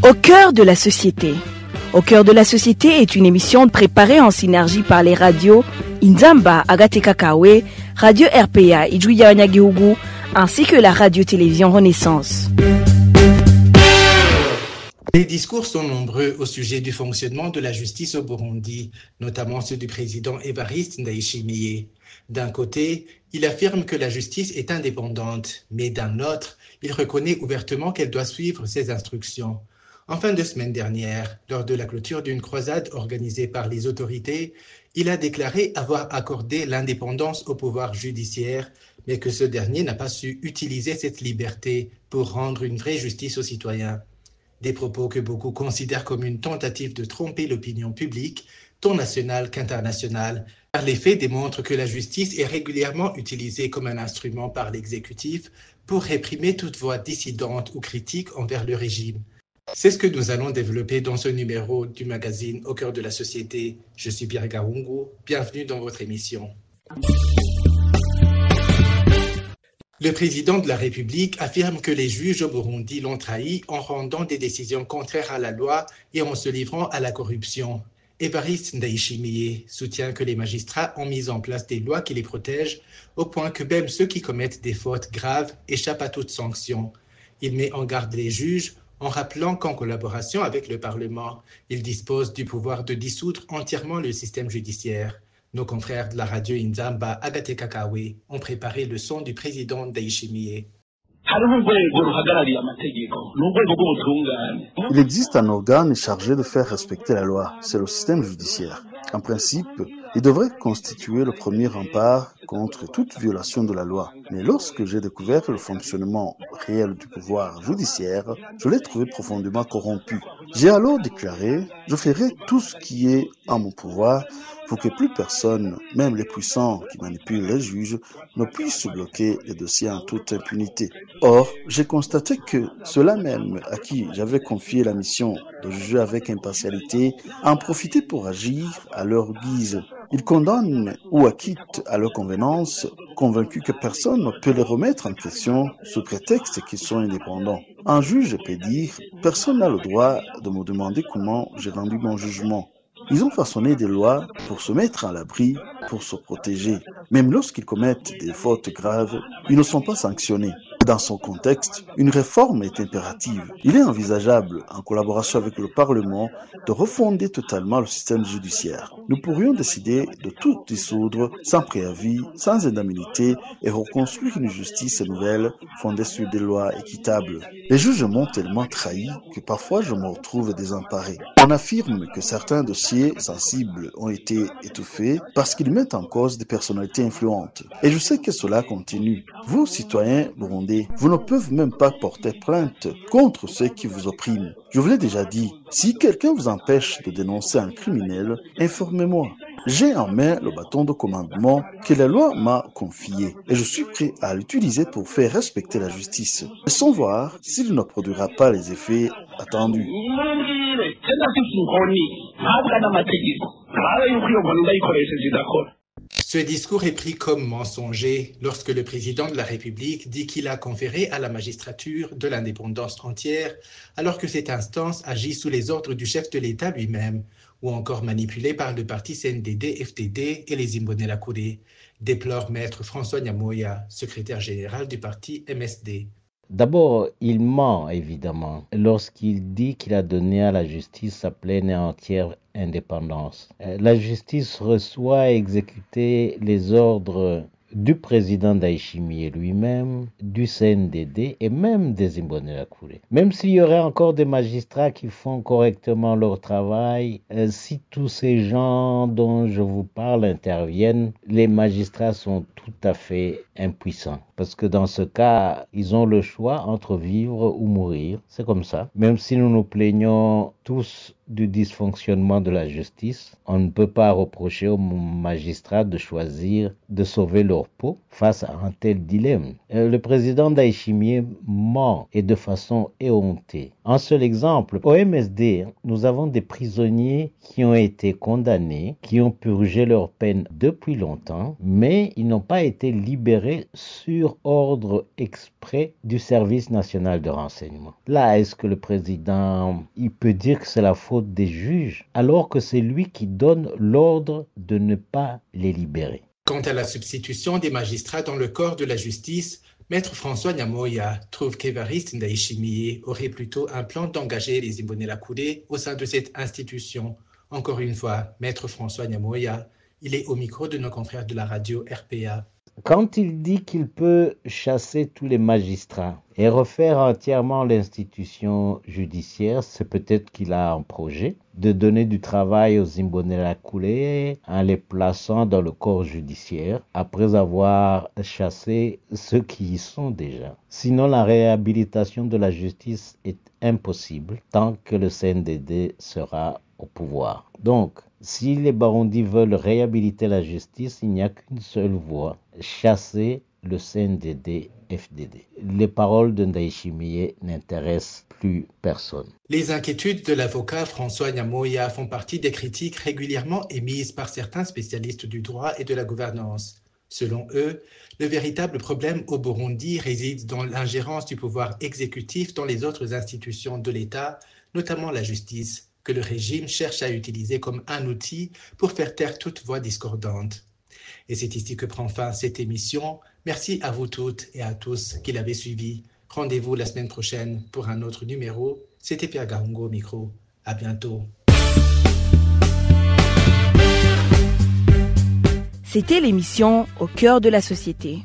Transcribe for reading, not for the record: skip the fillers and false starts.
Au cœur de la société. Au cœur de la société est une émission préparée en synergie par les radios Inzamba Agatekakawe, Radio RPA Ijouya Nyagihugu, ainsi que la radio-télévision Renaissance. Les discours sont nombreux au sujet du fonctionnement de la justice au Burundi, notamment ceux du président Évariste Ndayishimiye. D'un côté, il affirme que la justice est indépendante, mais d'un autre, il reconnaît ouvertement qu'elle doit suivre ses instructions. En fin de semaine dernière, lors de la clôture d'une croisade organisée par les autorités, il a déclaré avoir accordé l'indépendance au pouvoir judiciaire, mais que ce dernier n'a pas su utiliser cette liberté pour rendre une vraie justice aux citoyens. Des propos que beaucoup considèrent comme une tentative de tromper l'opinion publique, tant nationale qu'internationale, car les faits démontrent que la justice est régulièrement utilisée comme un instrument par l'exécutif pour réprimer toute voix dissidente ou critique envers le régime. C'est ce que nous allons développer dans ce numéro du magazine Au cœur de la société. Je suis Pierre Garungu, bienvenue dans votre émission. Le président de la République affirme que les juges au Burundi l'ont trahi en rendant des décisions contraires à la loi et en se livrant à la corruption. Évariste Ndayishimiye soutient que les magistrats ont mis en place des lois qui les protègent, au point que même ceux qui commettent des fautes graves échappent à toute sanction. Il met en garde les juges en rappelant qu'en collaboration avec le Parlement, ils disposent du pouvoir de dissoudre entièrement le système judiciaire. Nos confrères de la radio Inzamba Agatekakawe ont préparé le son du président Ndayishimiye. Il existe un organe chargé de faire respecter la loi, c'est le système judiciaire. En principe, il devrait constituer le premier rempart contre toute violation de la loi. Mais lorsque j'ai découvert le fonctionnement réel du pouvoir judiciaire, je l'ai trouvé profondément corrompu. J'ai alors déclaré, je ferai tout ce qui est en mon pouvoir pour que plus personne, même les puissants qui manipulent les juges, ne puissent bloquer les dossiers en toute impunité. Or, j'ai constaté que ceux-là même à qui j'avais confié la mission de juger avec impartialité en profitaient pour agir à leur guise. Ils condamnent ou acquittent à leur convenance, convaincus que personne ne peut les remettre en question sous prétexte qu'ils sont indépendants. Un juge peut dire, personne n'a le droit de me demander comment j'ai rendu mon jugement. Ils ont façonné des lois pour se mettre à l'abri, pour se protéger. Même lorsqu'ils commettent des fautes graves, ils ne sont pas sanctionnés. Dans son contexte, une réforme est impérative. Il est envisageable, en collaboration avec le Parlement, de refonder totalement le système judiciaire. Nous pourrions décider de tout dissoudre sans préavis, sans indemnité et reconstruire une justice nouvelle fondée sur des lois équitables. Les juges m'ont tellement trahi que parfois je me retrouve désemparé. On affirme que certains dossiers sensibles ont été étouffés parce qu'ils mettent en cause des personnalités influentes. Et je sais que cela continue. Vous, citoyens burundais, vous ne pouvez même pas porter plainte contre ceux qui vous oppriment. Je vous l'ai déjà dit, si quelqu'un vous empêche de dénoncer un criminel, informez-moi. J'ai en main le bâton de commandement que la loi m'a confié et je suis prêt à l'utiliser pour faire respecter la justice. Laissons voir s'il ne produira pas les effets attendus. Ce discours est pris comme mensonger lorsque le président de la République dit qu'il a conféré à la magistrature de l'indépendance entière alors que cette instance agit sous les ordres du chef de l'État lui-même ou encore manipulée par le parti CNDD-FDD et les Imbonerakure, déplore maître François Nyamoya, secrétaire général du parti MSD. D'abord, il ment évidemment lorsqu'il dit qu'il a donné à la justice sa pleine et entière indépendance. La justice reçoit et exécute les ordres du président Ndayishimiye lui-même, du CNDD et même des Imbonerakure. Même s'il y aurait encore des magistrats qui font correctement leur travail, si tous ces gens dont je vous parle interviennent, les magistrats sont tout à fait impuissants. Parce que dans ce cas, ils ont le choix entre vivre ou mourir. C'est comme ça. Même si nous nous plaignons tous du dysfonctionnement de la justice, on ne peut pas reprocher aux magistrats de choisir de sauver leur peau face à un tel dilemme. Le président Ndayishimiye ment et de façon éhontée. Un seul exemple, au MSD, nous avons des prisonniers qui ont été condamnés, qui ont purgé leur peine depuis longtemps, mais ils n'ont pas été libérés sur ordre exprès auprès du service national de renseignement. Là, est-ce que le président, il peut dire que c'est la faute des juges, alors que c'est lui qui donne l'ordre de ne pas les libérer? Quant à la substitution des magistrats dans le corps de la justice, Maître François Nyamoya trouve qu'Évariste Ndayishimiye aurait plutôt un plan d'engager les Imbonerakure au sein de cette institution. Encore une fois, Maître François Nyamoya, il est au micro de nos confrères de la radio RPA. Quand il dit qu'il peut chasser tous les magistrats et refaire entièrement l'institution judiciaire, c'est peut-être qu'il a un projet de donner du travail aux Imbonerakure en les plaçant dans le corps judiciaire après avoir chassé ceux qui y sont déjà. Sinon, la réhabilitation de la justice est impossible tant que le CNDD sera au pouvoir. Donc, si les Barundi veulent réhabiliter la justice, il n'y a qu'une seule voie, chasser le CNDD-FDD. Les paroles de Ndayishimiye n'intéressent plus personne. Les inquiétudes de l'avocat François Nyamoya font partie des critiques régulièrement émises par certains spécialistes du droit et de la gouvernance. Selon eux, le véritable problème au Burundi réside dans l'ingérence du pouvoir exécutif dans les autres institutions de l'État, notamment la justice, que le régime cherche à utiliser comme un outil pour faire taire toute voix discordante. Et c'est ici que prend fin cette émission. Merci à vous toutes et à tous qui l'avez suivi. Rendez-vous la semaine prochaine pour un autre numéro. C'était Pierre Garungo au micro. À bientôt. C'était l'émission Au cœur de la société.